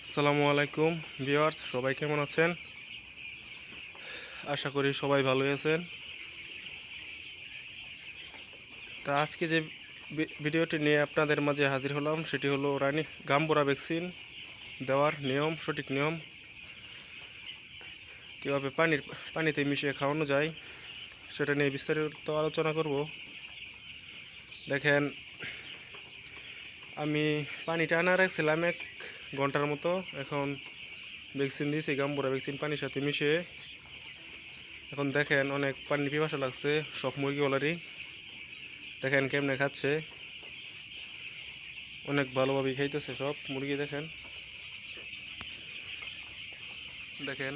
আসসালামু আলাইকুম ভিউয়ার্স, সবাই কেমন আছেন? আশা করি সবাই ভালোই আছেন। তা আজকে যে ভিডিওটি নিয়ে আপনাদের মাঝে হাজির হলাম সেটি হলো গাম্বুরা ভ্যাকসিন দেওয়ার নিয়ম, সঠিক নিয়ম, কীভাবে পানিতে মিশিয়ে খাওয়ানো যায় সেটা নিয়ে বিস্তারিত আলোচনা করব। দেখেন, আমি পানিটা আনা রাখছিলাম 1 ঘন্টার মতো। এখন ভ্যাকসিন দিয়েছি, গাম্বুরা ভ্যাকসিন পানির সাথে মিশিয়ে। এখন দেখেন অনেক পানি পিপাসা লাগছে সব মুরগিওয়ালারই। দেখেন কেমনে খাচ্ছে, অনেক ভালোভাবেই খাইতেছে সব মুরগি। দেখেন দেখেন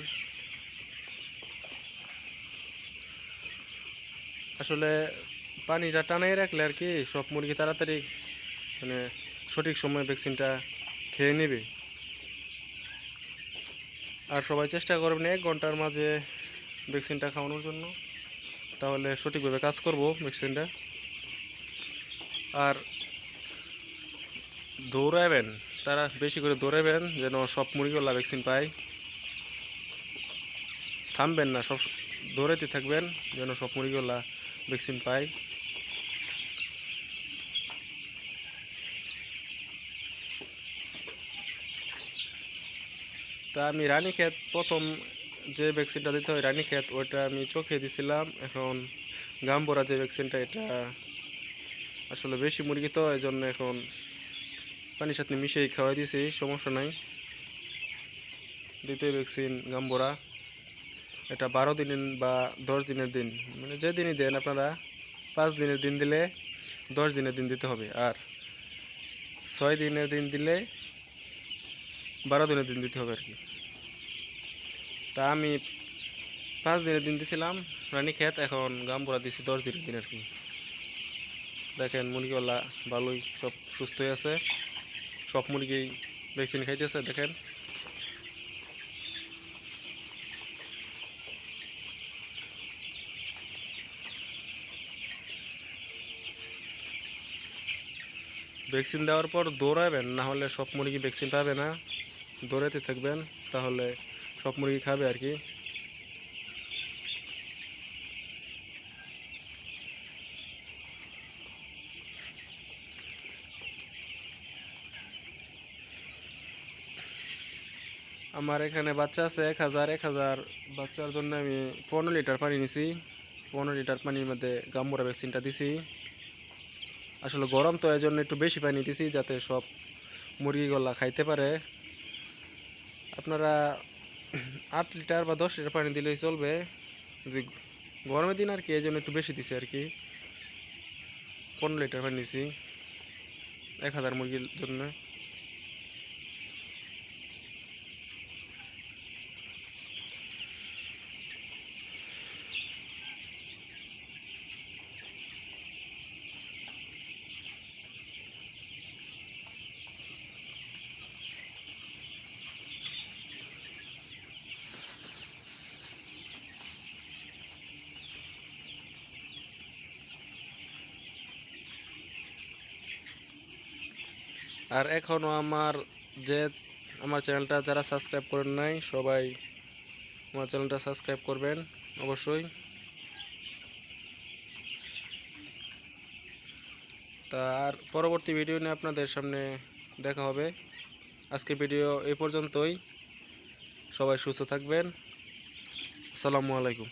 আসলে পানিটা টানাই রাখলে আর কি সব মুরগি তাড়াতাড়ি মানে সঠিক সময়ে ভ্যাকসিনটা খেয়ে নেবে। আর সবাই চেষ্টা করবেন 1 ঘন্টার মাঝে ভ্যাকসিনটা খাওয়ানোর জন্য, তাহলে সঠিকভাবে কাজ করব ভ্যাকসিনটা। আর দৌড়াবেন, তারা বেশি করে দৌড়াবেন যেন সব মুরগিগুলা ভ্যাকসিন পায়। থামবেন না, সব দৌড়াইতে থাকবেন যেন সব মুরগিগুলা ভ্যাকসিন পায়। তা আমি রানীক্ষেত প্রথম যে ভ্যাকসিনটা দিতে হয় রানীক্ষেত, ওইটা আমি চোখে দিছিলাম। এখন গাম্বুরা যে ভ্যাকসিনটা, এটা আসলে বেশি মুরগি তো এই জন্য এখন পানির সাথে মিশিয়ে খাওয়াই দিয়েছি, সমস্যা নাই। দ্বিতীয় ভ্যাকসিন গাম্বুরা, এটা 12 দিনের বা 10 দিনের দিন, মানে যে দিনই দেন আপনারা। 5 দিনের দিন দিলে 10 দিনের দিন দিতে হবে, আর 6 দিনের দিন দিলে 12 দিনের দিন দিতে হবে আর কি। তা আমি 5 দিনের দিন দিছিলাম রানীক্ষেত, এখন গাম্বুরা দিছি 10 দিনের দিন আর কি। দেখেন মুরগিওয়ালা ভালোই সব সুস্থ হয়ে আছে, সব মুরগি ভ্যাকসিন খাইতেছে। দেখেন ভ্যাকসিন দেওয়ার পর দৌড়াবেন, না হলে সব মুরগি ভ্যাকসিন পাবে না। দৌড়াতে থাকবেন, তাহলে সব মুরগি খাবে আর কি। আমার এখানে বাচ্চা আছে 1000 বাচ্চার জন্য আমি 15 লিটার পানি নিছি। 15 লিটার পানির মধ্যে গাম্বুরা ভ্যাকসিনটা দিছি। আসলে গরম তো, এই জন্য একটু বেশি পানি দিছি যাতে সব মুরগিগুলা খাইতে পারে। আপনারা 8 লিটার বা 10 লিটার পানি দিলেই চলবে, যদি গরমের দিন আর কি, এই জন্য একটু বেশি দিছি আর কি। 15 লিটার পানি দিছি 1000 মুরগির জন্য। আর এখনও আমার চ্যানেলটা যারা সাবস্ক্রাইব করেন নাই, সবাই আমার চ্যানেলটা সাবস্ক্রাইব করবেন অবশ্যই। তার পরবর্তী ভিডিও নিয়ে আপনাদের সামনে দেখা হবে। আজকের ভিডিও এই পর্যন্তই। সবাই সুস্থ থাকবেন। আসসালামু আলাইকুম।